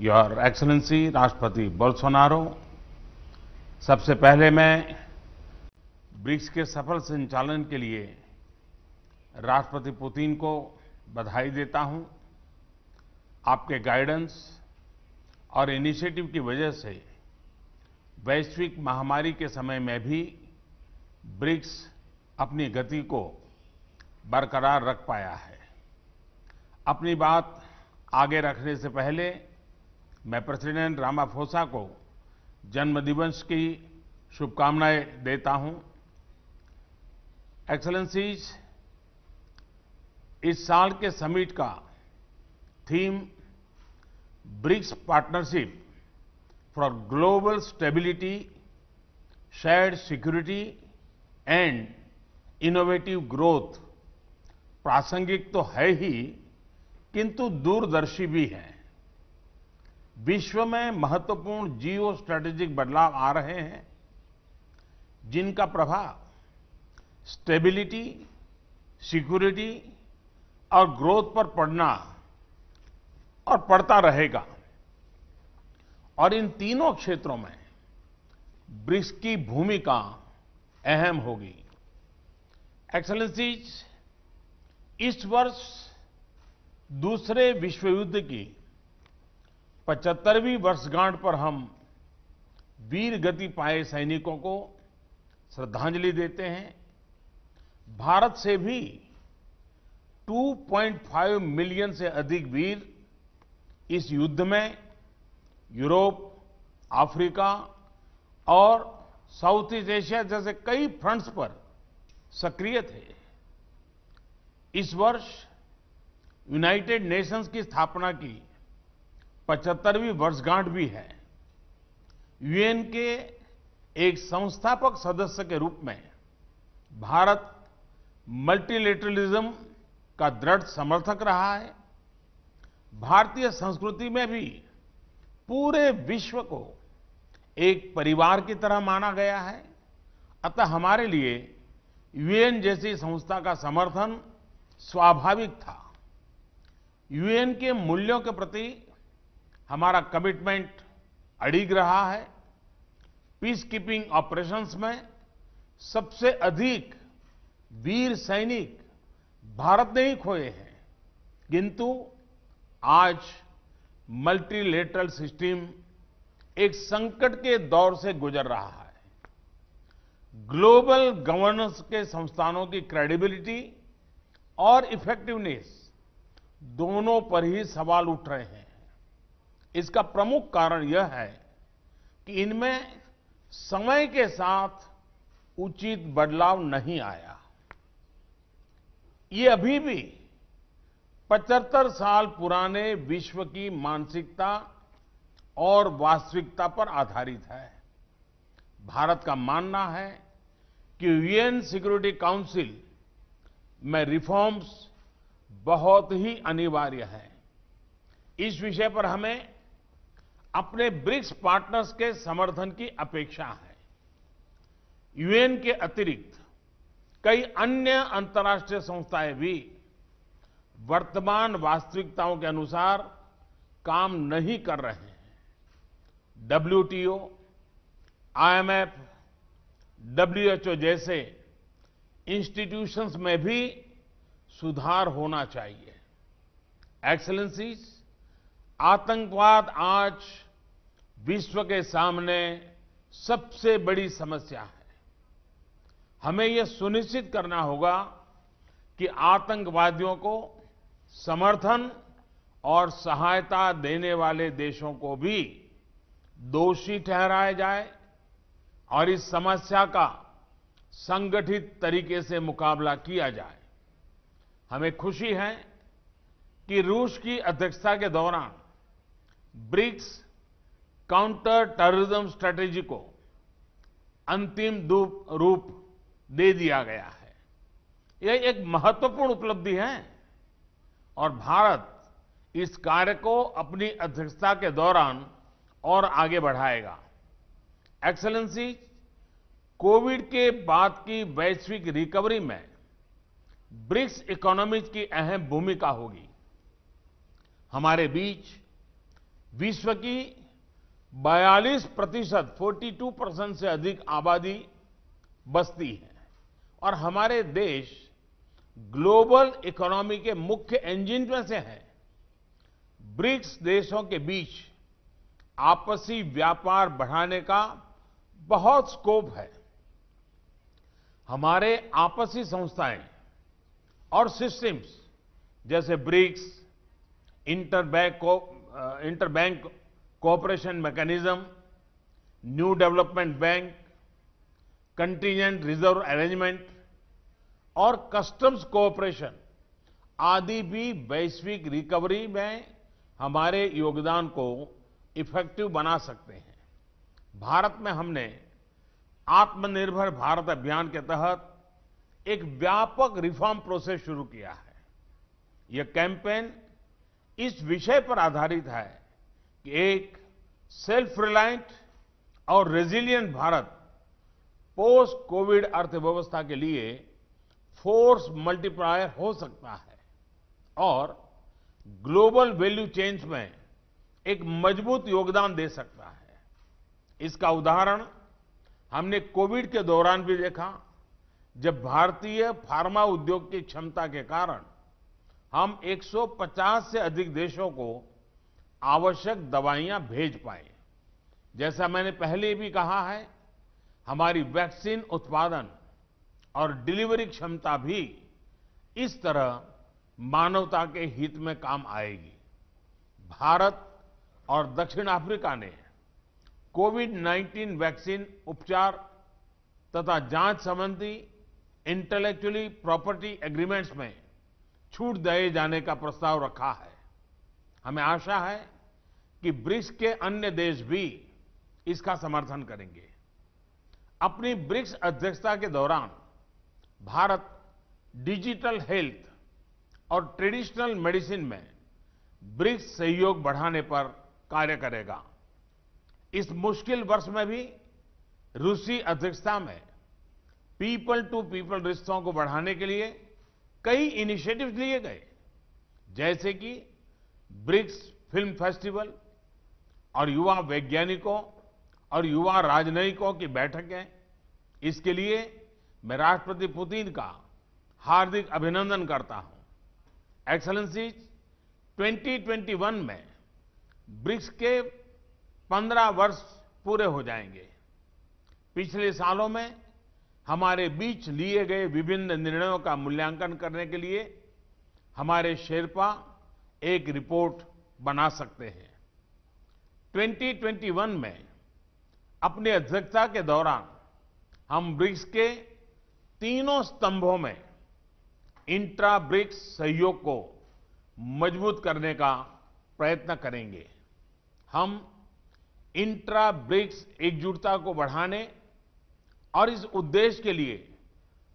Your excellency राष्ट्रपति Bolsonaro, सबसे पहले मैं ब्रिक्स के सफल संचालन के लिए राष्ट्रपति पुतिन को बधाई देता हूं। आपके गाइडेंस और इनिशिएटिव की वजह से वैश्विक महामारी के समय में भी ब्रिक्स अपनी गति को बरकरार रख पाया है। अपनी बात आगे रखने से पहले मैं प्रेसिडेंट रामाफोसा को जन्मदिवस की शुभकामनाएं देता हूं। एक्सेलेंसीज, इस साल के समिट का theme BRICS partnership for global stability, shared security and innovative growth प्रासंगिक तो है ही, किंतु दूरदर्शी भी है। विश्व में महत्वपूर्ण जियो स्ट्रैटेजिक बदलाव आ रहे हैं, जिनका प्रभाव स्टेबिलिटी, सिक्योरिटी और ग्रोथ पर पड़ना और पड़ता रहेगा। और इन तीनों क्षेत्रों में ब्रिक्स की भूमिका अहम होगी। एक्सेलेंसीज, इस वर्ष दूसरे विश्व युद्ध की 75वीं वर्षगांठ पर हम वीर गति पाए सैनिकों को श्रद्धांजलि देते हैं। भारत से भी 2.5 मिलियन से अधिक वीर इस युद्ध में यूरोप, अफ्रीका और साउथ ईस्ट एशिया जैसे कई फ्रंट्स पर सक्रिय थे। इस वर्ष यूनाइटेड नेशंस की स्थापना की 75वीं वर्षगांठ भी है। यूएन के एक संस्थापक सदस्य के रूप में भारत मल्टीलेटरलिज्म का दृढ़ समर्थक रहा है। भारतीय संस्कृति में भी पूरे विश्व को एक परिवार की तरह माना गया है। अतः हमारे लिए यूएन जैसी संस्था का समर्थन स्वाभाविक था। यूएन के मूल्यों के प्रति हमारा कमिटमेंट अडिग रहा है। पीस कीपिंग ऑपरेशंस में सबसे अधिक वीर सैनिक भारत ने ही खोए हैं, किंतु आज मल्टीलेटरल सिस्टम एक संकट के दौर से गुजर रहा है। ग्लोबल गवर्नेंस के संस्थानों की क्रेडिबिलिटी और इफेक्टिवनेस दोनों पर ही सवाल उठ रहे हैं। इसका प्रमुख कारण यह है कि इनमें समय के साथ उचित बदलाव नहीं आया। ये अभी भी 75 साल पुराने विश्व की मानसिकता और वास्तविकता पर आधारित है। भारत का मानना है कि यूएन सिक्योरिटी काउंसिल में रिफॉर्म्स बहुत ही अनिवार्य है। इस विषय पर हमें अपने ब्रिक्स पार्टनर्स के समर्थन की अपेक्षा है। यूएन के अतिरिक्त कई अन्य अंतर्राष्ट्रीय संस्थाएं भी वर्तमान वास्तविकताओं के अनुसार काम नहीं कर रहे हैं। डब्ल्यूटीओ, आईएमएफ, डब्ल्यूएचओ जैसे इंस्टीट्यूशंस में भी सुधार होना चाहिए। एक्सेलेंसीज, आतंकवाद आज विश्व के सामने सबसे बड़ी समस्या है। हमें यह सुनिश्चित करना होगा कि आतंकवादियों को समर्थन और सहायता देने वाले देशों को भी दोषी ठहराया जाए और इस समस्या का संगठित तरीके से मुकाबला किया जाए। हमें खुशी है कि रूस की अध्यक्षता के दौरान ब्रिक्स काउंटर टेररिज्म स्ट्रैटेजी को अंतिम रूप दे दिया गया है। यह एक महत्वपूर्ण उपलब्धि है और भारत इस कार्य को अपनी अध्यक्षता के दौरान और आगे बढ़ाएगा। एक्सेलेंसी, कोविड के बाद की वैश्विक रिकवरी में ब्रिक्स इकोनॉमीज की अहम भूमिका होगी। हमारे बीच विश्व की 42%, 42% से अधिक आबादी बसती है और हमारे देश ग्लोबल इकोनॉमी के मुख्य इंजन में से है। ब्रिक्स देशों के बीच आपसी व्यापार बढ़ाने का बहुत स्कोप है। हमारे आपसी संस्थाएं और सिस्टम्स जैसे BRICS, interbank cooperation mechanism, new development bank, contingent reserve arrangement और कस्टम्स कोऑपरेशन आदि भी वैश्विक रिकवरी में हमारे योगदान को इफेक्टिव बना सकते हैं। भारत में हमने आत्मनिर्भर भारत अभियान के तहत एक व्यापक रिफॉर्म प्रोसेस शुरू किया है। यह कैंपेन इस विषय पर आधारित है कि एक सेल्फ रिलायंट और रेजिलिएंट भारत पोस्ट कोविड अर्थव्यवस्था के लिए फोर्स मल्टीप्लायर हो सकता है और ग्लोबल वैल्यू चेन्स में एक मजबूत योगदान दे सकता है। इसका उदाहरण हमने कोविड के दौरान भी देखा, जब भारतीय फार्मा उद्योग की क्षमता के कारण हम 150 से अधिक देशों को आवश्यक दवाइयां भेज पाए। जैसा मैंने पहले भी कहा है, हमारी वैक्सीन उत्पादन और डिलीवरी क्षमता भी इस तरह मानवता के हित में काम आएगी। भारत और दक्षिण अफ्रीका ने कोविड-19 वैक्सीन उपचार तथा जांच संबंधी इंटेलेक्चुअली प्रॉपर्टी एग्रीमेंट्स में छूट दिए जाने का प्रस्ताव रखा है। हमें आशा है कि ब्रिक्स के अन्य देश भी इसका समर्थन करेंगे। अपनी ब्रिक्स अध्यक्षता के दौरान भारत डिजिटल हेल्थ और ट्रेडिशनल मेडिसिन में ब्रिक्स सहयोग बढ़ाने पर कार्य करेगा। इस मुश्किल वर्ष में भी रूसी अध्यक्षता में पीपल टू पीपल रिश्तों को बढ़ाने के लिए कई इनिशिएटिव्स लिए गए, जैसे कि ब्रिक्स फिल्म फेस्टिवल और युवा वैज्ञानिकों और युवा राजनयिकों की बैठकें। इसके लिए मैं राष्ट्रपति पुतिन का हार्दिक अभिनंदन करता हूं। एक्सेलेंसीज, 2021 में ब्रिक्स के 15 वर्ष पूरे हो जाएंगे। पिछले सालों में हमारे बीच लिए गए विभिन्न निर्णयों का मूल्यांकन करने के लिए हमारे शेरपा एक रिपोर्ट बना सकते हैं। 2021 में अपनी अध्यक्षता के दौरान हम ब्रिक्स के तीनों स्तंभों में इंट्रा ब्रिक्स सहयोग को मजबूत करने का प्रयत्न करेंगे। हम इंट्रा ब्रिक्स एकजुटता को बढ़ाने और इस उद्देश्य के लिए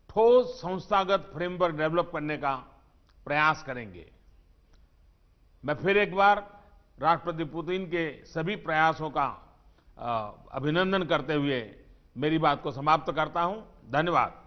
ठोस संस्थागत फ्रेमवर्क डेवलप करने का प्रयास करेंगे। मैं फिर एक बार राष्ट्रपति पुतिन के सभी प्रयासों का अभिनंदन करते हुए मेरी बात को समाप्त करता हूं। धन्यवाद।